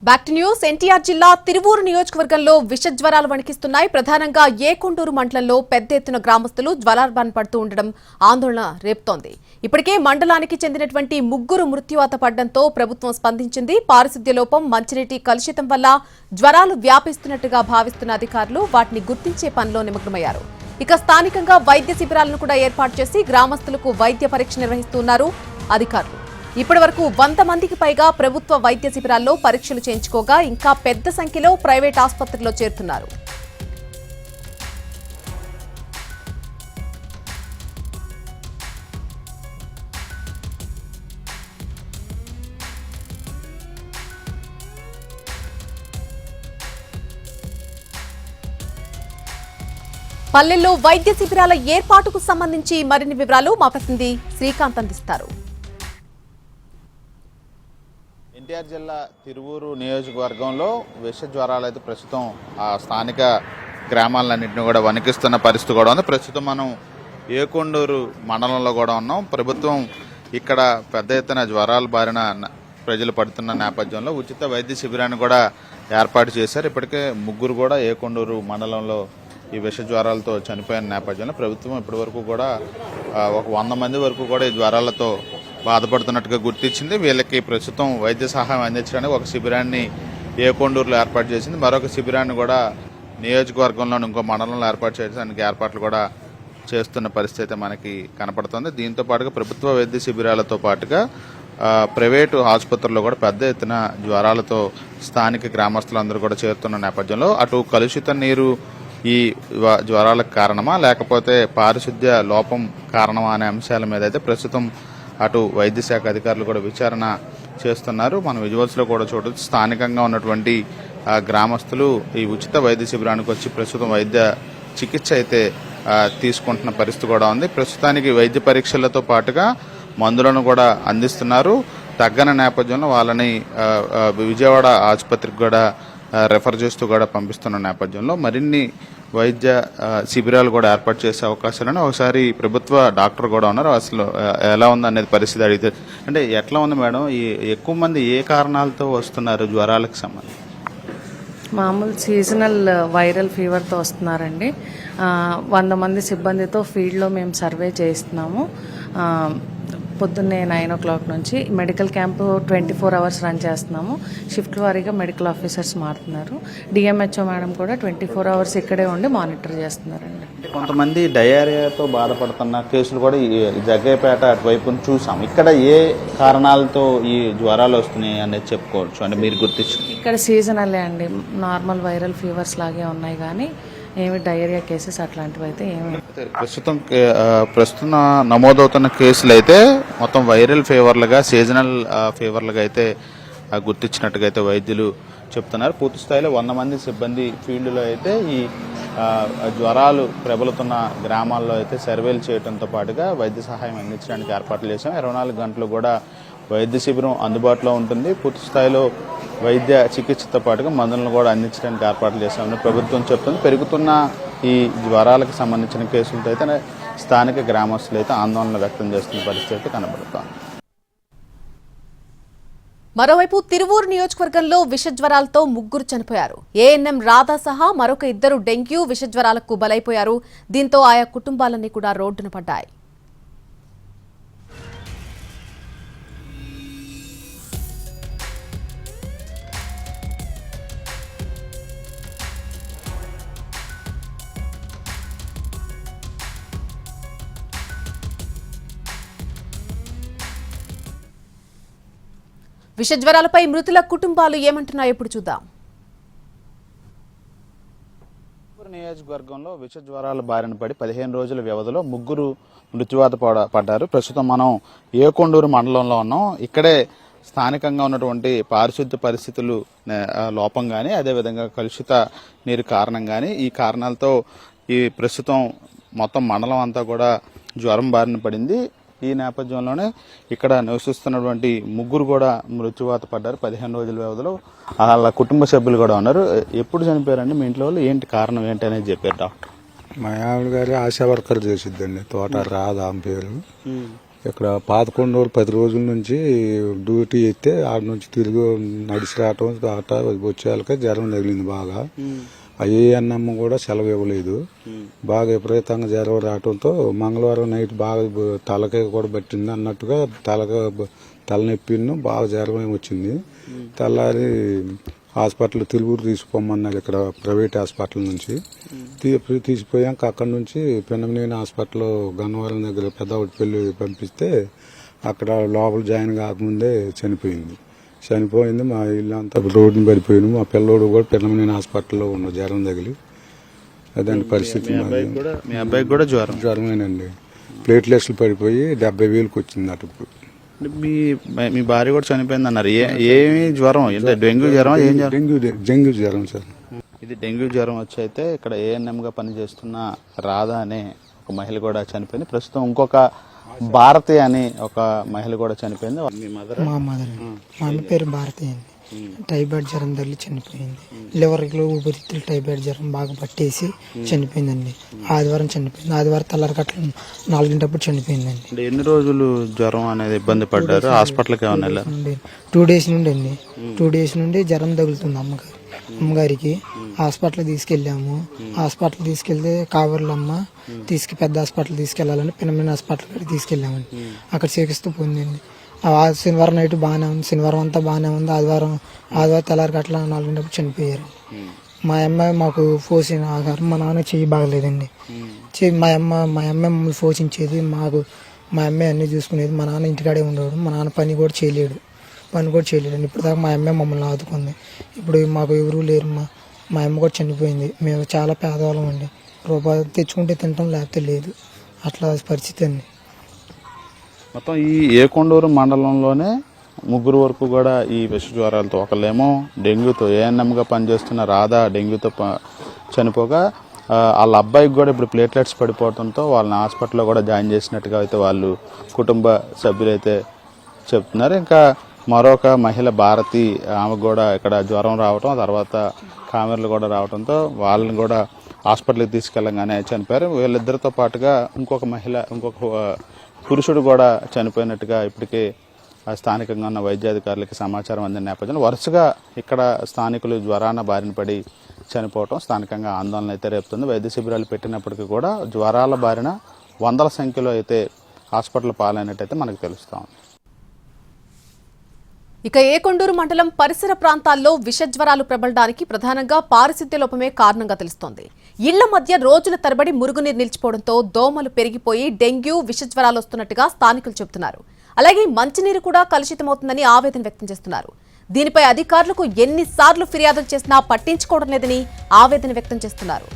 Back to news. NTR జిల్లా తిరువూరు నియోజకవర్గంలో విష జ్వరాలు వణికిస్తున్నాయి. ప్రధానంగా ఏకొండూరు మండలంలో పెద్ద ఎత్తున గ్రామస్తులు జ్వరాల బారిన పడుతూ ఉండడం ఆందోళన రేపుతోంది. ఇప్పటికే మండలానికి చెందినటువంటి 3 మృత్యువాత పడడంతో ప్రభుత్వం స్పందించింది. పారిశుద్ధ్య లోపం, మంచినీటి కలుషితం వల్ల జ్వరాలు వ్యాపిస్తున్నట్టుగా భావిస్తున్న అధికారులు వాటిని గుర్తించే పనిలో నిమగ్నమయ్యారు. ఇక స్థానికంగా వైద్య శిబిరాలను కూడా ఏర్పాటు చేసి గ్రామస్తులకు వైద్య పరీక్ష నిర్వహిస్తున్నారు అధికారులు. ఇప్పటి వరకు 100 మందికి పైగా ప్రభుత్వ వైద్య శిబిరాల్లో పరీక్షలు చేయించుకోగా ఇంకా పెద్ద సంఖ్యలో ప్రైవేట్ ఆసుపత్రుల్లో చేరుతున్నారు. పల్లెల్లో వైద్య శిబిరాల ఏర్పాటుకు సంబంధించి మరిన్ని వివరాలు మా ప్రతినిధి శ్రీకాంత్ అందిస్తారు. ఎన్టీఆర్ జిల్లా తిరువూరు నియోజకవర్గంలో విష జ్వరాలు అయితే ప్రస్తుతం ఆ స్థానిక గ్రామాలన్నింటినీ కూడా వణికిస్తున్న పరిస్థితి కూడా ఉంది. ప్రస్తుతం మనం ఏకొండూరు మండలంలో కూడా ఉన్నాం. ప్రభుత్వం ఇక్కడ పెద్ద ఎత్తున జ్వరాల బారిన ప్రజలు పడుతున్న నేపథ్యంలో ఉచిత వైద్య శిబిరాన్ని కూడా ఏర్పాటు చేశారు. ఇప్పటికే 3 కూడా ఏకొండూరు మండలంలో ఈ విష జ్వరాలతో చనిపోయిన నేపథ్యంలో ప్రభుత్వం ఇప్పటి వరకు కూడా ఒక 100 మంది వరకు కూడా ఈ జ్వరాలతో బాధపడుతున్నట్టుగా గుర్తించింది. వీళ్ళకి ప్రస్తుతం వైద్య సహాయం అందించడానికి ఒక శిబిరాన్ని ఏకొండూరులో ఏర్పాటు చేసింది. మరొక శిబిరాన్ని కూడా నియోజకవర్గంలోని ఇంకో మండలంలో ఏర్పాటు చేయడానికి ఏర్పాట్లు కూడా చేస్తున్న పరిస్థితి మనకి కనపడుతుంది. దీంతో పాటుగా ప్రభుత్వ వైద్య శిబిరాలతో పాటుగా ప్రైవేటు ఆసుపత్రుల్లో కూడా పెద్ద ఎత్తున జ్వరాలతో స్థానిక గ్రామస్తులందరూ కూడా చేరుతున్న నేపథ్యంలో అటు కలుషిత నీరు ఈ జ్వరాలకు కారణమా లేకపోతే పారిశుద్ధ్య లోపం కారణమా అనే అంశాల మీద అయితే ప్రస్తుతం అటు వైద్య శాఖ అధికారులు కూడా విచారణ చేస్తున్నారు. మన విజువల్స్ లో కూడా చూడవచ్చు. స్థానికంగా ఉన్నటువంటి గ్రామస్తులు ఈ ఉచిత వైద్య శిబిరానికి వచ్చి ప్రస్తుతం వైద్య చికిత్స అయితే తీసుకుంటున్న పరిస్థితి కూడా ఉంది. ప్రస్తుతానికి వైద్య పరీక్షలతో పాటుగా మందులను కూడా అందిస్తున్నారు. తగ్గని నేపథ్యంలో వాళ్ళని విజయవాడ ఆసుపత్రికి కూడా రెఫర్ చేస్తూ కూడా పంపిస్తున్న నేపథ్యంలో మరిన్ని వైద్య శిబిరాలు కూడా ఏర్పాటు చేసే అవకాశాలని ఒకసారి ప్రభుత్వ డాక్టర్ కూడా ఉన్నారు. అసలు ఎలా ఉంది అనేది పరిస్థితి అడిగితే అంటే ఎట్లా ఉంది మేడం? ఈ ఎక్కువ మంది ఏ కారణాలతో వస్తున్నారు జ్వరాలకు సంబంధించి? మామూలు సీజనల్ వైరల్ ఫీవర్తో వస్తున్నారండి. 100 మంది సిబ్బందితో ఫీల్డ్లో మేము సర్వే చేస్తున్నాము. పొద్దున్నే 9 o'clock నుంచి మెడికల్ క్యాంపు 24 hours రన్ చేస్తున్నాము. షిఫ్ట్ వారీగా మెడికల్ ఆఫీసర్స్ మారుతున్నారు. డిఎంహెచ్ఓ మేడం కూడా 24 hours ఇక్కడే ఉండి మానిటర్ చేస్తున్నారండి. కొంతమంది డయేరియాతో బాధపడుతున్న కేసులు కూడా జగ్గయ్యపేట అటువైపు చూసాం. ఇక్కడ ఏ కారణాలతో ఈ జ్వరాలు వస్తున్నాయి అనేది చెప్పుకోవచ్చు అంటే మీరు గుర్తించారు? ఇక్కడ సీజనల్లే అండి, నార్మల్ వైరల్ ఫీవర్స్ లాగే ఉన్నాయి కానీ ఏమి డయేరియా కేసెస్ అట్లాంటివి అయితే ఏమి. ప్రస్తుతం నమోదవుతున్న కేసులు అయితే మొత్తం వైరల్ ఫీవర్లుగా, సీజనల్ ఫీవర్లుగా అయితే గుర్తించినట్టుగా అయితే వైద్యులు చెప్తున్నారు. పూర్తి స్థాయిలో 100 మంది సిబ్బంది ఫీల్డ్లో అయితే ఈ జ్వరాలు ప్రబలుతున్న గ్రామాల్లో అయితే సర్వేలు చేయడంతో పాటుగా వైద్య సహాయం అందించడానికి ఏర్పాట్లు చేశాం. 24 గంటలు కూడా వైద్య శిబిరం అందుబాటులో ఉంటుంది. పూర్తి స్థాయిలో వైద్య చికిత్సతో పాటుగా మందులను కూడా అందించడానికి ఏర్పాట్లు చేశామని ప్రభుత్వం చెప్తుంది. పెరుగుతున్న ఈ జ్వరాలకు సంబంధించిన కేసులతో అయితే స్థానిక గ్రామస్తులు అయితే ఆందోళన వ్యక్తం చేస్తున్న పరిస్థితి అయితే కనబడుతోంది. మరోవైపు తిరువూరు నియోజకవర్గంలో విష జ్వరాలతో 3 చనిపోయారు. ఏఎన్ఎం రాధా సహా మరొక 2 డెంగ్యూ విష జ్వరాలకు బలైపోయారు. దీంతో ఆయా కుటుంబాలన్నీ కూడా రోడ్డున పడ్డాయి. విష జ్వరాలపై మృతుల కుటుంబాలు ఏమంటున్నాయో ఇప్పుడు చూద్దాం. నియోజకవర్గంలో విష జ్వరాల బారిన పడి 15 రోజుల వ్యవధిలో 3 మృత్యువాత పడ్డారు. ప్రస్తుతం మనం ఏకొండూరు మండలంలో ఉన్నాం. ఇక్కడే స్థానికంగా ఉన్నటువంటి పారిశుద్ధ్య పరిస్థితులు లోపం కానీ అదేవిధంగా కలుషిత నీరు కారణం కానీ ఈ కారణాలతో ఈ ప్రస్తుతం మొత్తం మండలం అంతా కూడా జ్వరం బారిన పడింది. ఈ నేపథ్యంలోనే ఇక్కడ నివసిస్తున్నటువంటి 3 కూడా మృత్యువాత పడ్డారు 15 రోజుల వ్యవధిలో. వాళ్ళ కుటుంబ సభ్యులు కూడా ఉన్నారు. ఎప్పుడు చనిపోయారండి మీ ఇంట్లో వాళ్ళు? ఏంటి కారణం ఏంటి అనేది చెప్పారు డాక్టర్? మా ఆవిడ గారు ఆశా వర్కర్ చేసిద్దండి. తోట రాదా పేరు. ఇక్కడ 10 రోజుల నుంచి డ్యూటీ అయితే ఆడ నుంచి తిరిగి నడిచి రావటం ఆట వచ్చేళ్ళకే జ్వరం తగిలింది బాగా. ఏఎన్ఎం కూడా సెలవు ఇవ్వలేదు. బాగా విపరీతంగా జ్వరం రావడంతో మంగళవారం నైట్ బాగా తలకి కూడా పట్టింది అన్నట్టుగా తలనొప్పిను బాగా జ్వరం వచ్చింది. తెల్లారి హాస్పిటల్ తిరువూరు తీసుకుపోమన్నారు, ఇక్కడ ప్రైవేట్ హాస్పిటల్ నుంచి. తీసిపోయాక అక్కడ నుంచి పిన్నమనేని హాస్పిటల్ గన్నవరం దగ్గర పెద్దవాడిపల్లి పంపిస్తే అక్కడ లోపల జాయిన్ కాకముందే చనిపోయింది. మా ఇల్లు అంతా రోడ్డుని పడిపోయింది. మా పిల్లోడు కూడా పిన్నమనేని హాస్పిటల్లో ఉన్న జ్వరం తగిలి అదండి పరిస్థితి. మీ అబ్బాయికి కూడా జ్వరమేనండి. ప్లేట్లెట్స్లు పడిపోయి 70,000కి వచ్చింది అటు. మీ భార్య కూడా చనిపోయింది అన్నారు. ఏమి జ్వరం? డెంగ్యూ జ్వరం? ఏం జ్వరం? డెంగ్యూ జ్వరం సార్. ఇది డెంగ్యూ జ్వరం వచ్చి అయితే ఇక్కడ ఏఎన్ఎం గా పనిచేస్తున్న రాధా అనే ఒక మహిళ కూడా చనిపోయింది. ప్రస్తుతం ఇంకొక భారతి అని ఒక మహిళ కూడా చనిపోయింది. మీ మదర్? మా అమ్మ పేరు భారతి అండి. టైఫాయిడ్ జ్వరం తల్లి చనిపోయింది. లివర్లో ఊపిరితిత్తులు టైఫాయిడ్ జ్వరం బాగా పట్టేసి చనిపోయిందండి. ఆదివారం చనిపోయింది. ఆదివారం తెల్లారకట్ల 4 చనిపోయిందండి. ఎన్ని రోజులు జ్వరం అనేది ఇబ్బంది పడ్డారు? హాస్పిటల్కి ఏమన్నా వెళ్ళారు? 2 days నుండి అండి. 2 days నుండి జ్వరం తగులుతుంది అమ్మగారికి. హాస్పిటల్ తీసుకెళ్ళాము. హాస్పిటల్ తీసుకెళ్తే కావర్లు అమ్మ పెద్ద హాస్పిటల్ తీసుకెళ్లాలని పిన్నమనేని హాస్పిటల్ తీసుకెళ్ళామండి. అక్కడ చికిత్స పొందింది. శనివారం నైట్ బాగానే ఉంది. శనివారం అంతా బాగానే ఉంది. ఆదివారం తెల్లారకట్ల 4 చనిపోయారు. మా అమ్మాయి మాకు పోసిన ఆహారం మా నాన్న చెయ్యి బాగలేదండి. మా అమ్మాయి మమ్మల్ని పోషించేది. మా అమ్మాయి అన్ని చూసుకునేది. మా నాన్న ఇంటికాడే ఉండేవాడు. మా నాన్న పని కూడా చేయలేడు అండి. ఇప్పుడు దాకా మా అమ్మాయి మమ్మల్ని ఆదుకుంది. ఇప్పుడు మాకు ఎవరూ లేరు. మా అమ్మ కూడా చనిపోయింది. మేము చాలా పేదవాళ్ళం అండి. రూపాయలు తెచ్చుకుంటే తింటాం, లేకపోతే లేదు. అట్లా పరిస్థితి అండి. మొత్తం ఈ ఏకొండూరు మండలంలోనే 3 వరకు కూడా ఈ విష జ్వరాలతో, ఒకళ్ళేమో డెంగ్యూతో ఏఎన్ఎంగా పనిచేస్తున్న రాధా డెంగ్యూతో చనిపోగా వాళ్ళ అబ్బాయికి కూడా ఇప్పుడు ప్లేట్లెట్స్ పడిపోవడంతో వాళ్ళని హాస్పిటల్లో కూడా జాయిన్ చేసినట్టుగా అయితే వాళ్ళు కుటుంబ సభ్యులైతే చెప్తున్నారు. ఇంకా మరొక మహిళ భారతి, ఆమెకు కూడా ఇక్కడ జ్వరం రావటం, తర్వాత కామెర్లు కూడా రావడంతో వాళ్ళని కూడా హాస్పిటల్కి తీసుకెళ్ళగానే చనిపోయారు. వీళ్ళిద్దరితో పాటుగా ఇంకొక పురుషుడు కూడా చనిపోయినట్టుగా ఇప్పటికే స్థానికంగా ఉన్న వైద్యాధికారులకి సమాచారం అందిన నేపథ్యంలో వరుసగా ఇక్కడ స్థానికులు జ్వరాన బారిన పడి చనిపోవటం స్థానికంగా ఆందోళన అయితే రేపుతుంది. వైద్య శిబిరాలు పెట్టినప్పటికీ కూడా జ్వరాల బారిన 100ల సంఖ్యలో అయితే హాస్పిటల్ పాలైనట్టయితే మనకు తెలుస్తాం. ఇక ఏకొండూరు మండలం పరిసర ప్రాంతాల్లో విషజ్వరాలు ప్రబలడానికి ప్రధానంగా పారిశుద్ధ్య లోపమే కారణంగా తెలుస్తోంది. ఇళ్ల మధ్య రోజుల తరబడి మురుగునీరు నిలిచిపోవడంతో దోమలు పెరిగిపోయి డెంగ్యూ విషజ్వరాలు వస్తున్నట్టుగా స్థానికులు చెబుతున్నారు. అలాగే మంచినీరు కూడా కలుషితమవుతుందని ఆవేదన వ్యక్తం చేస్తున్నారు. దీనిపై అధికారులకు ఎన్నిసార్లు ఫిర్యాదులు చేసినా పట్టించుకోవడం లేదని ఆవేదన వ్యక్తం చేస్తున్నారు.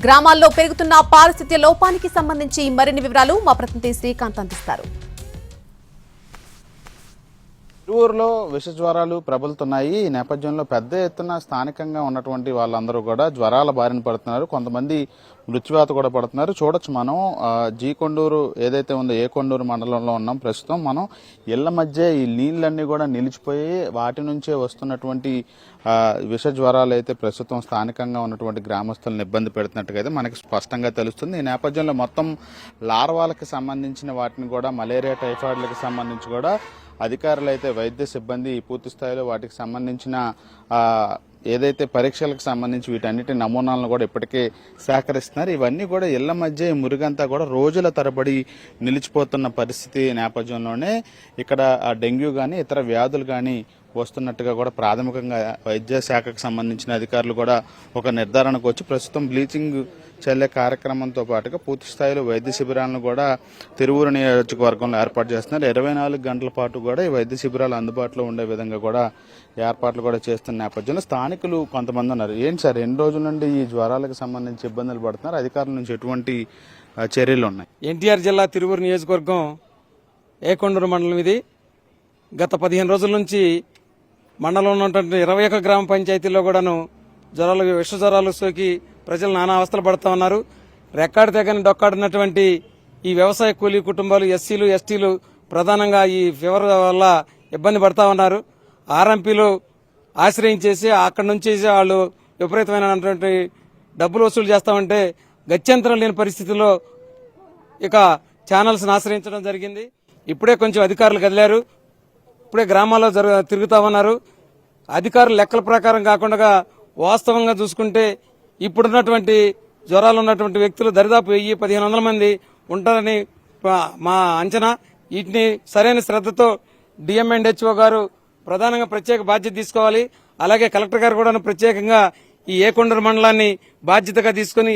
గ్రామాల్లో పెరుగుతున్న పారిశుద్ధ్య లోపానికి సంబంధించి మరిన్ని వివరాలు మా ప్రతినిధి శ్రీకాంత్ అందిస్తారు. తిరువూరులో విష జ్వరాలు ప్రబలుతున్నాయి. ఈ నేపథ్యంలో పెద్ద ఎత్తున స్థానికంగా ఉన్నటువంటి వాళ్ళందరూ కూడా జ్వరాల బారిన పడుతున్నారు. కొంతమంది మృత్యువాత కూడా పడుతున్నారు. చూడొచ్చు మనం జీకొండూరు ఏదైతే ఉందో ఏకొండూరు మండలంలో ఉన్నాం. ప్రస్తుతం మనం ఇళ్ల మధ్య ఈ నీళ్ళన్నీ కూడా నిలిచిపోయి వాటి నుంచే వస్తున్నటువంటి విష జ్వరాలు అయితే ప్రస్తుతం స్థానికంగా ఉన్నటువంటి గ్రామస్తులను ఇబ్బంది పెడుతున్నట్టుగా అయితే మనకి స్పష్టంగా తెలుస్తుంది. ఈ నేపథ్యంలో మొత్తం లార్వాలకు సంబంధించిన వాటిని కూడా మలేరియా టైఫాయిడ్లకు సంబంధించి కూడా అధికారులు అయితే వైద్య సిబ్బంది పూర్తి స్థాయిలో వాటికి సంబంధించిన ఏదైతే పరీక్షలకు సంబంధించి వీటన్నిటి నమూనాలను కూడా ఇప్పటికే సేకరిస్తున్నారు. ఇవన్నీ కూడా ఇళ్ల మధ్య ఈ మురుగంతా కూడా రోజుల తరబడి నిలిచిపోతున్న పరిస్థితి నేపథ్యంలోనే ఇక్కడ డెంగ్యూ కానీ ఇతర వ్యాధులు కానీ వస్తున్నట్టుగా కూడా ప్రాథమికంగా వైద్య శాఖకు సంబంధించిన అధికారులు కూడా ఒక నిర్ధారణకు వచ్చి ప్రస్తుతం బ్లీచింగ్ చల్లే కార్యక్రమంతో పాటుగా పూర్తి స్థాయిలో వైద్య శిబిరాలను కూడా తిరువూరు నియోజకవర్గంలో ఏర్పాటు చేస్తున్నారు. 24 గంటల పాటు కూడా ఈ వైద్య శిబిరాలు అందుబాటులో ఉండే విధంగా కూడా ఏర్పాట్లు కూడా చేస్తున్న నేపథ్యంలో స్థానికులు కొంతమంది ఉన్నారు. ఏంటి సార్, ఎన్ని రోజుల నుండి ఈ జ్వరాలకు సంబంధించి ఇబ్బందులు పడుతున్నారు? అధికారుల నుంచి ఎటువంటి చర్యలు ఉన్నాయి? ఎన్టీఆర్ జిల్లా తిరువూరు నియోజకవర్గం ఏకొండూరు మండలం ఇది. గత 15 రోజుల నుంచి మండలంలో ఉన్నటువంటి 21 గ్రామ పంచాయతీల్లో కూడాను విష జ్వరాలు సోకి ప్రజలు నానా అవస్థలు పడుతూ ఉన్నారు. రెక్కాడి తెగని డొక్కాడినటువంటి ఈ వ్యవసాయ కూలీ కుటుంబాలు, ఎస్సీలు, ఎస్టీలు ప్రధానంగా ఈ ఫీవర్ వల్ల ఇబ్బంది పడతా ఉన్నారు. ఆర్ఎంపీలు ఆశ్రయించేసి అక్కడి నుంచి వాళ్ళు విపరీతమైనటువంటి డబ్బులు వసూలు చేస్తామంటే గత్యంతరం లేని పరిస్థితుల్లో ఇక ఛానల్స్ ఆశ్రయించడం జరిగింది. ఇప్పుడే కొంచెం అధికారులు కదిలారు, ఇప్పుడే గ్రామాల్లో తిరుగుతా ఉన్నారు. అధికారుల లెక్కల ప్రకారం కాకుండా వాస్తవంగా చూసుకుంటే ఇప్పుడున్నటువంటి జ్వరాలు ఉన్నటువంటి వ్యక్తులు దరిదాపు 1000-1500 మంది ఉంటారని మా అంచనా. వీటిని సరైన శ్రద్ధతో డిఎంఎండ్హెచ్ఓ గారు ప్రధానంగా ప్రత్యేక బాధ్యత తీసుకోవాలి. అలాగే కలెక్టర్ గారు కూడా ప్రత్యేకంగా ఈ ఏకొండూరు మండలాన్ని బాధ్యతగా తీసుకుని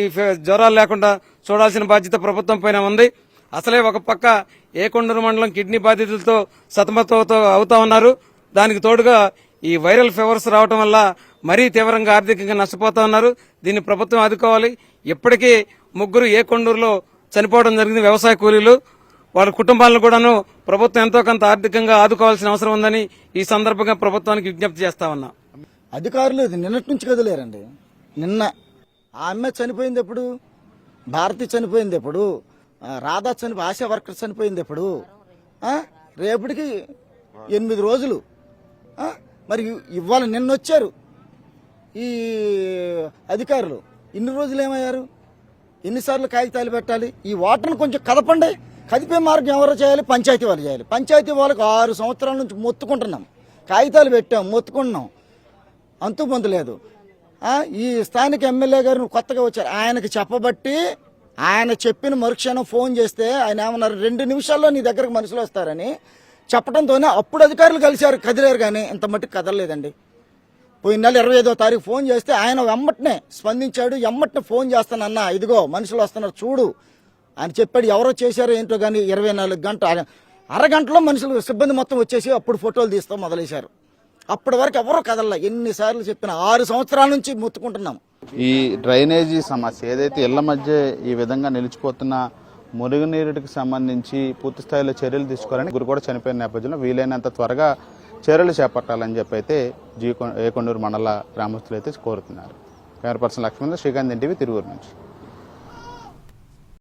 జ్వరాలు లేకుండా చూడాల్సిన బాధ్యత ప్రభుత్వం పైన ఉంది. అసలే ఒక పక్క ఏకొండూరు మండలం కిడ్నీ బాధితులతో సతమతం అవుతా ఉన్నారు. దానికి తోడుగా ఈ వైరల్ ఫీవర్స్ రావడం వల్ల మరీ తీవ్రంగా ఆర్థికంగా నష్టపోతా ఉన్నారు. దీన్ని ప్రభుత్వం ఆదుకోవాలి. ఇప్పటికీ 3 ఏకొండూరులో చనిపోవడం జరిగింది, వ్యవసాయ కూలీలు. వాళ్ళ కుటుంబాలను కూడాను ప్రభుత్వం ఎంతో కొంత ఆర్థికంగా ఆదుకోవాల్సిన అవసరం ఉందని ఈ సందర్భంగా ప్రభుత్వానికి విజ్ఞప్తి చేస్తా ఉన్నా. అధికారులు నిన్నటి నుంచి కదిలేరండి. నిన్న ఆ అమ్మాయి చనిపోయింది ఎప్పుడు, భారతి చనిపోయింది ఎప్పుడు, రాధా ఆశా వర్కర్ చనిపోయింది ఎప్పుడు, రేపటికి 8 రోజులు. మరి ఇవాళ నిన్న వచ్చారు ఈ అధికారులు. ఇన్ని రోజులు ఏమయ్యారు? ఎన్నిసార్లు కాగితాలు పెట్టాలి? ఈ వాటర్ను కొంచెం కదపండి. కదిపే మార్గం ఎవరు చేయాలి? పంచాయతీ వాళ్ళు చేయాలి. పంచాయతీ వాళ్ళకు 6 సంవత్సరాల నుంచి మొత్తుకుంటున్నాం, కాగితాలు పెట్టాం, మొత్తుకుంటున్నాం, అంతు పొందు లేదు. ఈ స్థానిక ఎమ్మెల్యే గారు కొత్తగా వచ్చారు, ఆయనకి చెప్పబట్టి ఆయన చెప్పిన మరుక్షణం ఫోన్ చేస్తే ఆయన ఏమన్నారు, 2 నిమిషాల్లో నీ దగ్గరకు మనుషులు వస్తారని చెప్పడంతోనే అప్పుడు అధికారులు కలిశారు, కదిలేరు. కానీ ఇంత మట్టుకు కదలలేదండి. పోయిన నెల 25వ తారీఖు ఫోన్ చేస్తే ఆయన వెమ్మటనే స్పందించాడు. ఎమ్మటనే ఫోన్ చేస్తానన్నా, ఇదిగో మనుషులు వస్తున్నారు చూడు అని చెప్పాడు. ఎవరో చేశారో ఏంటో కానీ 24 గంటలు, అరగంటలో మనుషులు సిబ్బంది మొత్తం వచ్చేసి అప్పుడు ఫోటోలు తీస్తాం మొదలేశారు. అప్పటి వరకు ఎవరో కదల్లా. ఎన్నిసార్లు చెప్పిన 6 సంవత్సరాల నుంచి మొత్తుకుంటున్నాం. ఈ డ్రైనేజీ సమస్య ఏదైతే ఇళ్ల మధ్య ఈ విధంగా నిలిచిపోతున్న మురుగునీరుకి సంబంధించి పూర్తి స్థాయిలో చర్యలు తీసుకోవాలని గురు కూడా చనిపోయిన నేపథ్యంలో వీలైనంత త్వరగా చర్యలు చేపట్టాలని చెప్పి అయితే ఏకొండూరు మండల గ్రామస్తులు అయితే కోరుతున్నారు. Camera person Lakshman, Srikanth NTV, Tiruvuru నుంచి.